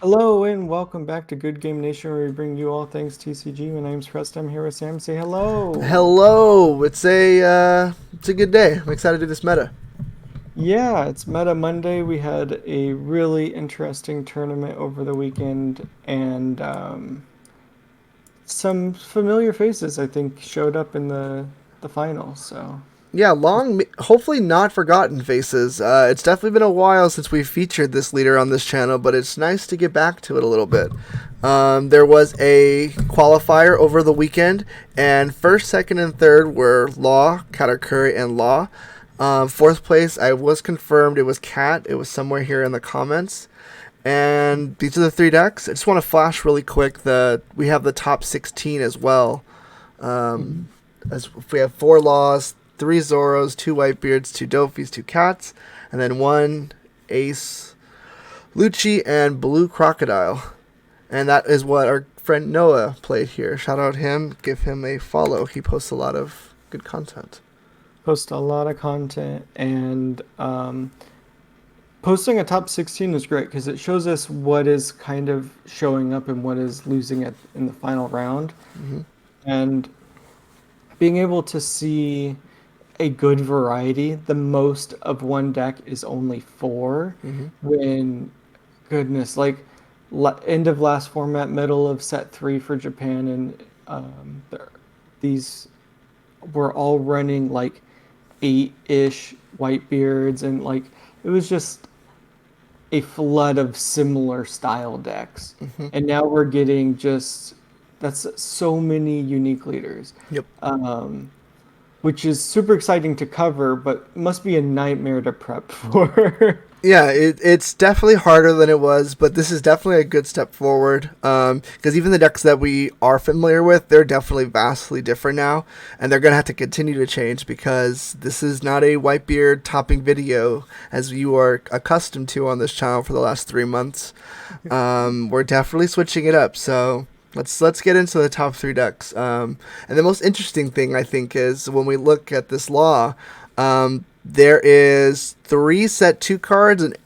Hello and welcome back to Good Game Nation, where we bring you all things TCG. My name's Preston. I'm here with Sam. Say hello. Hello. It's a good day. I'm excited to do this meta. Yeah, it's Meta Monday. We had a really interesting tournament over the weekend, and some familiar faces I think showed up in the finals. So Yeah, hopefully not forgotten faces. It's definitely been a while since we've featured this leader on this channel, but it's nice to get back to it a little bit. There was a qualifier over the weekend, and first, second, and third were Law, Katakuri, and Law. Fourth place, I was confirmed it was Cat. It was somewhere here in the comments. And these are the three decks. I just want to flash really quick that we have the top 16 as well. mhm. As we have four Laws, three Zoros, two Whitebeards, two Dofis, two Cats, and then one Ace, Lucci, and Blue Crocodile. And that is what our friend Noah played here. Shout out him. Give him a follow. He posts a lot of good content. Post a lot of content, and posting a top 16 is great because it shows us what is kind of showing up and what is losing it in the final round. Hmm. And being able to see a good variety, the most of one deck is only four. Hmm. When, goodness, like end of last format, middle of set three for Japan, and these were all running like eight-ish Whitebeards, and like it was just a flood of similar style decks. Hmm. And now we're getting just that's so many unique leaders. Yep. Um, which is super exciting to cover, but must be a nightmare to prep for. Yeah, it's definitely harder than it was, but this is definitely a good step forward. Because even the decks that we are familiar with, they're definitely vastly different now, and they're gonna have to continue to change because this is not a Whitebeard topping video as you are accustomed to on this channel for the last 3 months. We're definitely switching it up. So let's get into the top three decks. And the most interesting thing I think is when we look at this law. There is three set two cards and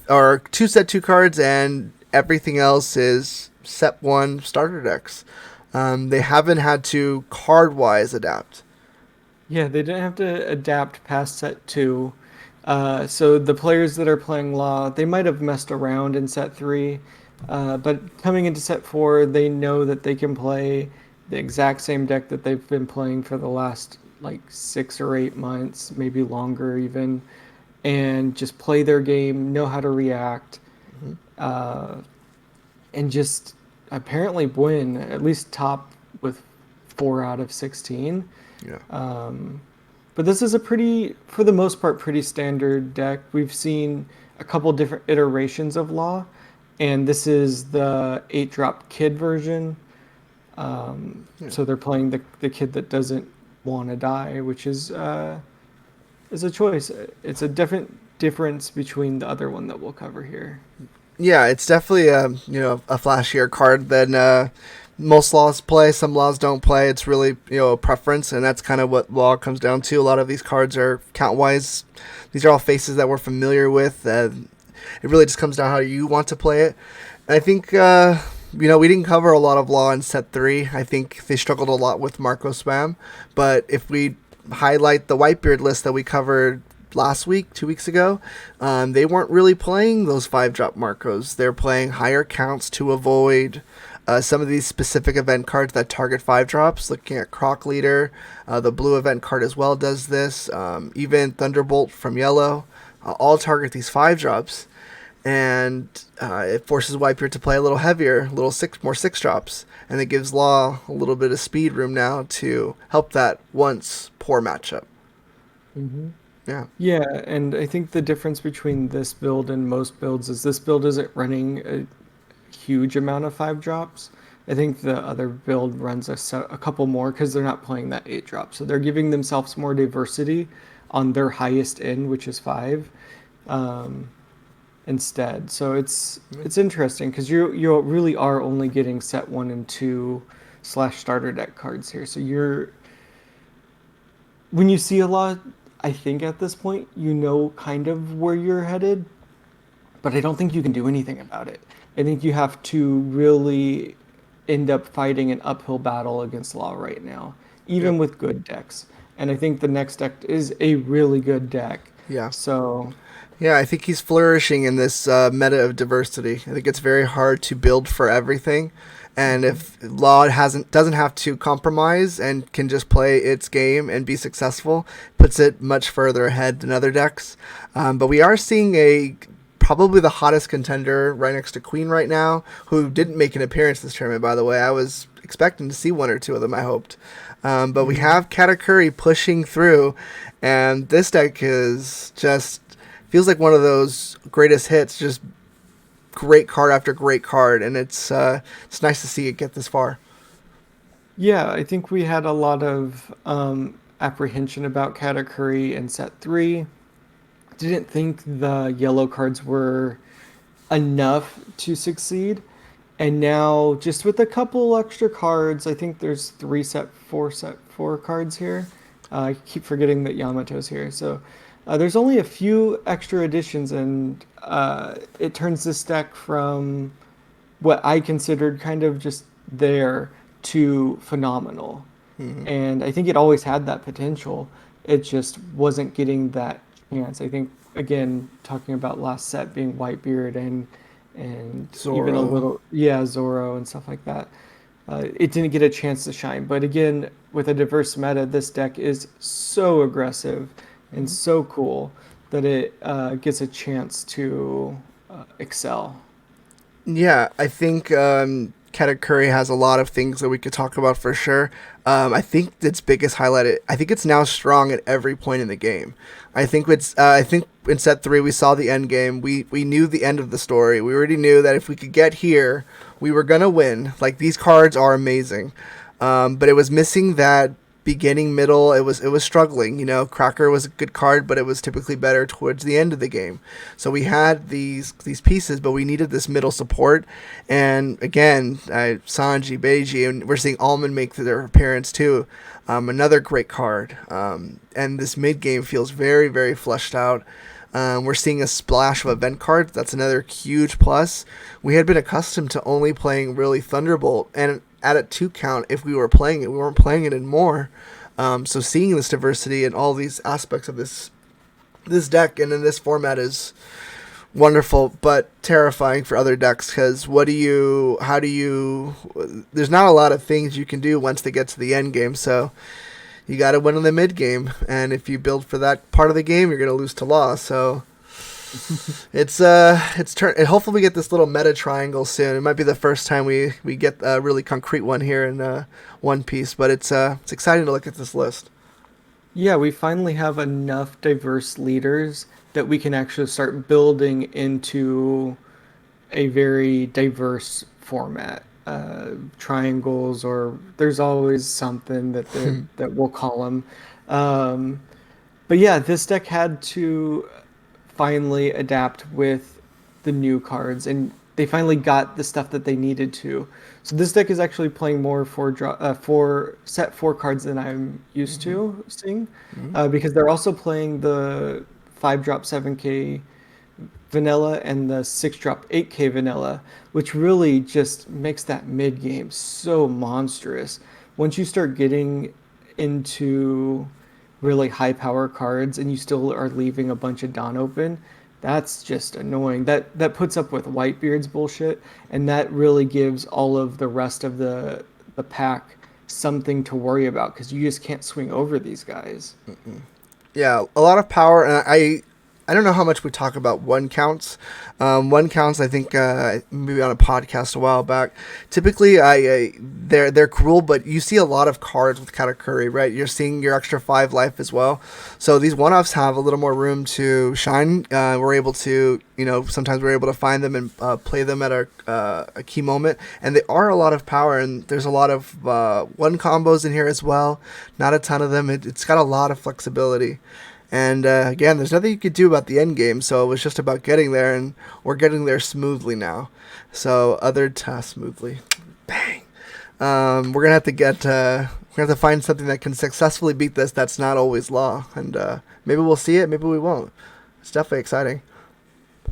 or two set two cards and everything else is set one starter decks. They haven't had to card wise adapt. Yeah, they didn't have to adapt past set two. So the players that are playing Law, they might have messed around in set three, but coming into set four, they know that they can play the exact same deck that they've been playing for the last like 6 or 8 months, maybe longer even, and just play their game, know how to react, Hmm. uh, and just apparently win at least top with 4 out of 16. Yeah. Um, but this is a pretty, for the most part, pretty standard deck. We've seen a couple different iterations of Law, and this is the 8 drop kid version. Yeah. So they're playing the kid that doesn't want to die, which is a choice. It's a different difference between the other one that we'll cover here. Yeah, it's definitely a flashier card than most laws play. Some laws don't play. It's really a preference, and that's kind of what law comes down to. A lot of these cards are count wise. These are all faces that we're familiar with. It really just comes down how you want to play it. And I think we didn't cover a lot of law in set three. I think they struggled a lot with Marco Spam, but if we highlight the Whitebeard list that we covered last week, 2 weeks ago, they weren't really playing those 5 drop Marcos. They're playing higher counts to avoid some of these specific event cards that target 5 drops. Looking at Croc Leader, the blue event card as well does this. Even Thunderbolt from yellow, all target these 5 drops. And it forces Whitebeard to play a little heavier, a little more 6 drops, and it gives Law a little bit of speed room now to help that once poor matchup. Hmm. Yeah. Yeah, and I think the difference between this build and most builds is this build isn't running a huge amount of 5 drops. I think the other build runs a couple more because they're not playing that 8 drop. So they're giving themselves more diversity on their highest end, which is five, um, instead. So it's interesting because you really are only getting set one and two slash starter deck cards here. So you're when you see a lot, I think at this point you know kind of where you're headed. but I don't think you can do anything about it. I think you have to really end up fighting an uphill battle against Law right now, even Yep. with good decks. And I think the next deck is a really good deck. Yeah. So, Yeah, I think he's flourishing in this meta of diversity. I think it's very hard to build for everything, and mhm. if Law hasn't doesn't have to compromise and can just play its game and be successful, puts it much further ahead than other decks. But we are seeing a probably the hottest contender right next to Queen right now, who didn't make an appearance this tournament. By the way, I was expecting to see one or two of them. I hoped, but we Mhm. have Katakuri pushing through, and this deck is just feels like one of those greatest hits, just great card after great card, and it's nice to see it get this far. Yeah, I think we had a lot of apprehension about Katakuri in set three. Didn't think the yellow cards were enough to succeed. And now, just with a couple extra cards, I think there's set four cards here. I keep forgetting that Yamato's here. So there's only a few extra additions, and it turns this deck from what I considered kind of just there to phenomenal. Hmm. And I think it always had that potential. It just wasn't getting that chance. I think again, talking about last set being Whitebeard and even a Zoro. little Zoro and stuff like that. It didn't get a chance to shine. But again, with a diverse meta, this deck is so aggressive and Mhm. so cool that it gets a chance to excel. Yeah, I think Katakuri has a lot of things that we could talk about for sure. I think its biggest highlight, I think it's now strong at every point in the game. I think in set three we saw the end game. We knew the end of the story. We already knew that if we could get here, we were gonna win. Like these cards are amazing, but it was missing that beginning middle. It was struggling. You know, Cracker was a good card, but it was typically better towards the end of the game. So we had these pieces, but we needed this middle support. And again, Sanji, Beiji, and we're seeing Almond make their appearance too. Another great card. And this mid game feels very, very fleshed out. We're seeing a splash of event cards. That's another huge plus. We had been accustomed to only playing really Thunderbolt and at a 2 count if we were playing it. We weren't playing it in more. So seeing this diversity and all these aspects of this deck and in this format is wonderful, but terrifying for other decks because how do you? There's not a lot of things you can do once they get to the end game. So you got to win in the mid game, and if you build for that part of the game, you're gonna lose to Law. So it's turn. And hopefully we get this little meta triangle soon. It might be the first time we get a really concrete one here in One Piece, but it's exciting to look at this list. Yeah, we finally have enough diverse leaders that we can actually start building into a very diverse format. Triangles, or there's always something that we'll call them. Um, but yeah, this deck had to finally adapt with the new cards, and they finally got the stuff that they needed to. So this deck is actually playing more for set four cards than I'm used Hmm. to seeing, Hmm. because they're also playing the 5-drop 7K vanilla and the 6-drop 8K vanilla, which really just makes that mid game so monstrous. Once you start getting into really high power cards and you still are leaving a bunch of Dawn open, that's just annoying. That puts up with Whitebeard's bullshit, and that really gives all of the rest of the pack something to worry about because you just can't swing over these guys. Yeah, a lot of power, and I don't know how much we talk about one counts. One counts, I think maybe on a podcast a while back. Typically, they're cruel, but you see a lot of cards with Katakuri, right? You're seeing your extra 5 life as well. So these one-offs have a little more room to shine. We're able to, sometimes we're able to find them and play them at a key moment, and they are a lot of power. And there's a lot of one combos in here as well. Not a ton of them. It's got a lot of flexibility. And again, there's nothing you could do about the end game, so it was just about getting there, and we're getting there smoothly now. So smoothly, bang. We're gonna have to we're gonna have to find something that can successfully beat this. That's not always Law, and maybe we'll see it, maybe we won't. It's definitely exciting.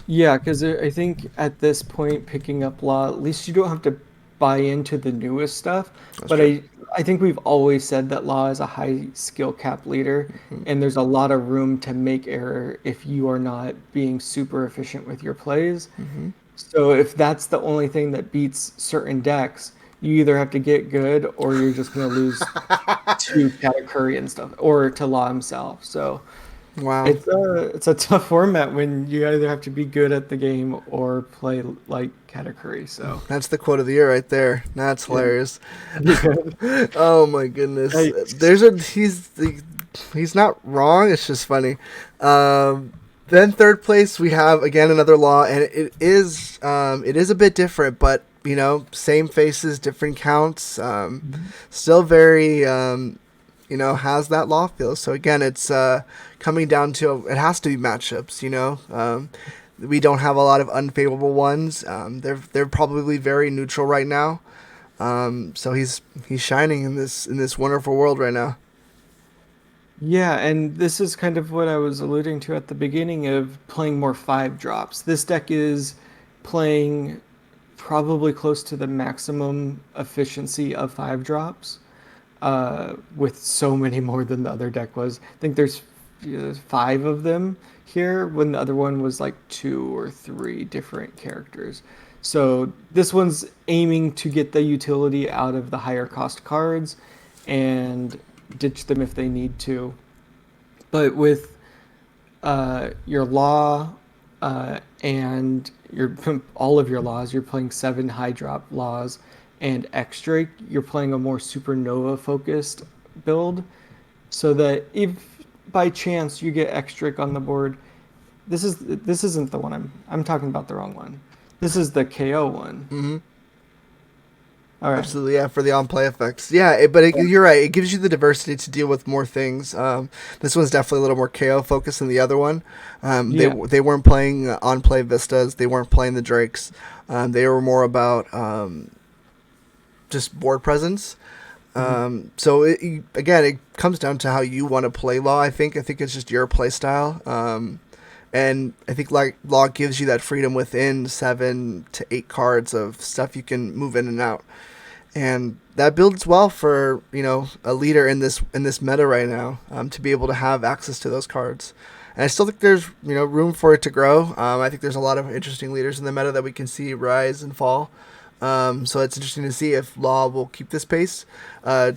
Yeah, because I think at this point, picking up law, at least you don't have to buy into the newest stuff. That's But true. I think we've always said that law is a high skill cap leader, Mhm. and there's a lot of room to make error if you are not being super efficient with your plays. Mhm. So if that's the only thing that beats certain decks, you either have to get good or you're just going to lose to Katakuri and stuff, or to Law himself. So Wow. it's a tough format when you either have to be good at the game or play like Katakuri. So That's the quote of the year right there. That's yeah, hilarious. pretty good. Oh my goodness. Yikes. There's a he's not wrong. It's just funny. Um, then third place we have again another law, and it is a bit different, but you know same faces, different counts. Mhm. Still very has that law feel. So again, it's coming down to it has to be matchups. We don't have a lot of unfavorable ones. They're probably very neutral right now. So he's shining in this wonderful world right now. Yeah, and this is kind of what I was alluding to at the beginning of playing more five drops. This deck is playing probably close to the maximum efficiency of five drops, with so many more than the other deck was. I think there's five of them here when the other one was like two or three different characters. So this one's aiming to get the utility out of the higher cost cards and ditch them if they need to. But with your law and your all of your laws, you're playing seven high drop laws and X Drake. You're playing a more supernova focused build, so that if by chance you get X Drake on the board, this isn't the one I'm talking about the wrong one. This is the KO one. Hmm. All right. Absolutely, yeah, for the on-play effects. Yeah, you're right. It gives you the diversity to deal with more things. This one's definitely a little more KO focused than the other one. Yeah. They weren't playing on-play vistas. They weren't playing the drakes. They were more about just board presence. Mhm. Again, it comes down to how you want to play Law. I think it's just your play style. And I think like Law gives you that freedom within 7 to 8 cards of stuff you can move in and out, and that builds well for a leader in this meta right now, to be able to have access to those cards. And I still think there's room for it to grow. I think there's a lot of interesting leaders in the meta that we can see rise and fall. So it's interesting to see if Law will keep this pace.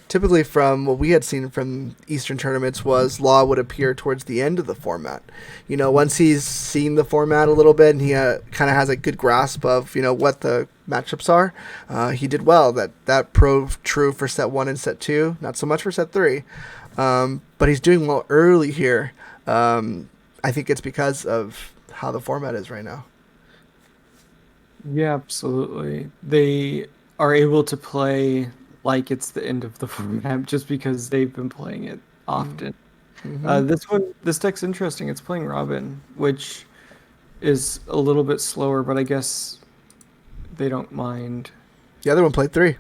Typically, from what we had seen from Eastern tournaments, was Law would appear towards the end of the format. Once he's seen the format a little bit and he kind of has a good grasp of what the matchups are, he did well. That proved true for set one and set two. Not so much for set three, but he's doing well early here. I think it's because of how the format is right now. Yeah, absolutely. They are able to play like it's the end of the format just because they've been playing it often. Mm-hmm. This deck's interesting. It's playing Robin, which is a little bit slower, but I guess they don't mind. The other one played three.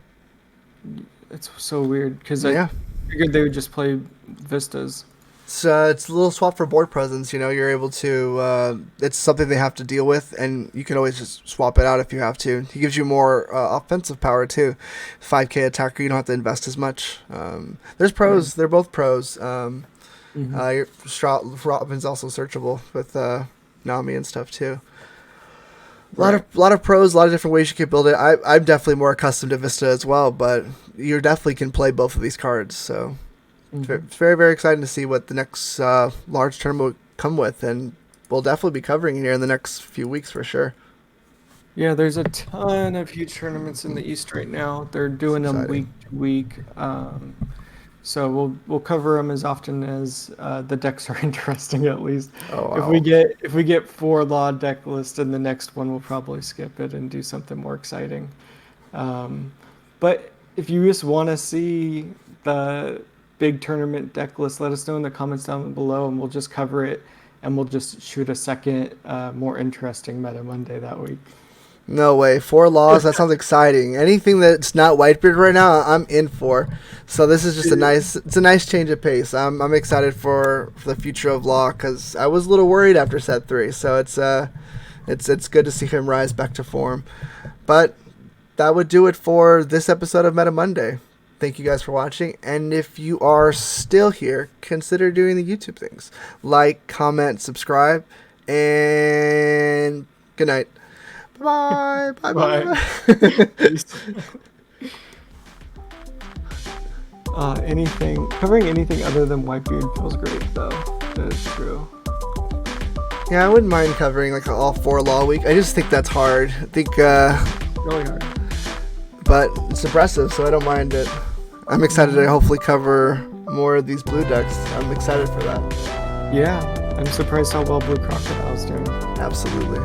It's so weird because I Yeah. figured they would just play Vistas. So it's a little swap for board presence. You're able to. It's something they have to deal with, and you can always just swap it out if you have to. He gives you more offensive power too. 5K attacker, you don't have to invest as much. There's Yeah. pros. They're both pros. Hmm. Robin's also searchable with Nami and stuff too. Right. A lot of pros, a lot of different ways you can build it. I'm definitely more accustomed to Vista as well, but you definitely can play both of these cards. So Hmm. it's very, very exciting to see what the next large tournament will come with, and we'll definitely be covering it here in the next few weeks for sure. Yeah, there's a ton of huge tournaments in the East right now. They're It's doing them week exciting. to week. So we'll cover them as often as the decks are interesting. At least Oh wow. if we get four law deck list in the next one, we'll probably skip it and do something more exciting. Um, but if you just want to see the big tournament deck list, let us know in the comments down below, and we'll just cover it, and we'll just shoot a second, more interesting Meta Monday that week. No way. 4 laws. That sounds exciting. Anything that's not Whitebeard right now, I'm in for. So this is just it's a nice change of pace. I'm excited for the future of Law because I was a little worried after set three. So It's good to see him rise back to form. But that would do it for this episode of Meta Monday. Thank you guys for watching. And if you are still here, consider doing the YouTube things. Like, comment, subscribe, and good night. Bye. Bye. Bye. Covering anything other than Whitebeard feels great, though. That is true. Yeah, I wouldn't mind covering like all 4 Law week. I just think that's hard. I think Really hard. But it's impressive, so I don't mind it. I'm excited to hopefully cover more of these blue decks. I'm excited for that. Yeah, I'm surprised how well Blue Crocodile's doing. Absolutely.